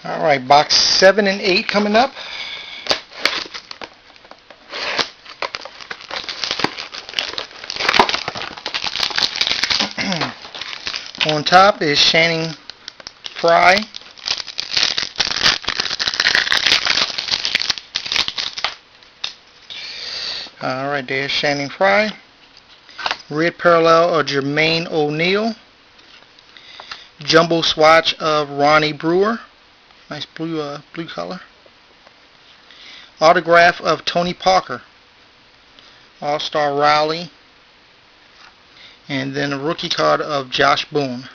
Alright, box 7 and 8 coming up. On top is Channing Frye. Alright, there's Channing Frye. Red parallel of Jermaine O'Neal. Jumbo swatch of Ronnie Brewer. Nice blue color. Autograph of Tony Parker. All-Star Rally. And then a rookie card of Josh Boone.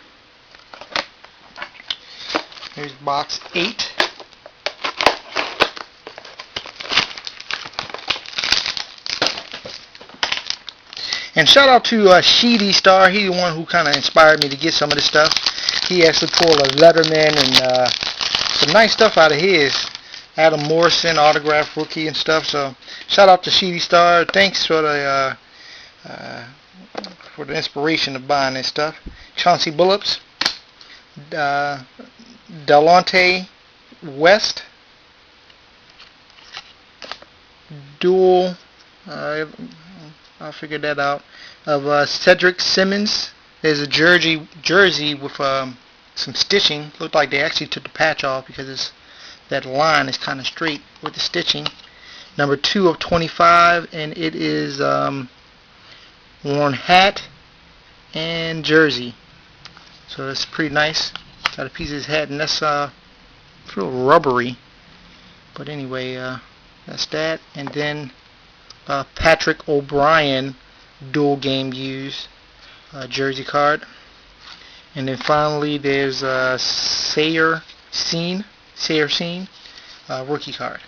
Here's box 8. And shout out to Sheedy Star. He's the one who kind of inspired me to get some of this stuff. He actually pulled a Letterman and some nice stuff out of his. Adam Morrison autograph rookie and stuff. So shout out to Sheedy Star. Thanks for the inspiration of buying this stuff. Chauncey Billups. Delonte West. Dual. I'll figure that out. Of Cedric Simmons. There's a jersey with some stitching. Looked like they actually took the patch off because that line is kind of straight with the stitching. Number 2 of 25, and it is worn hat and jersey. So that's pretty nice. Got a piece of his hat, and that's a little rubbery. But anyway, that's that. And then Patrick O'Brien dual game used jersey card. And then finally there's Sayer Scene rookie card.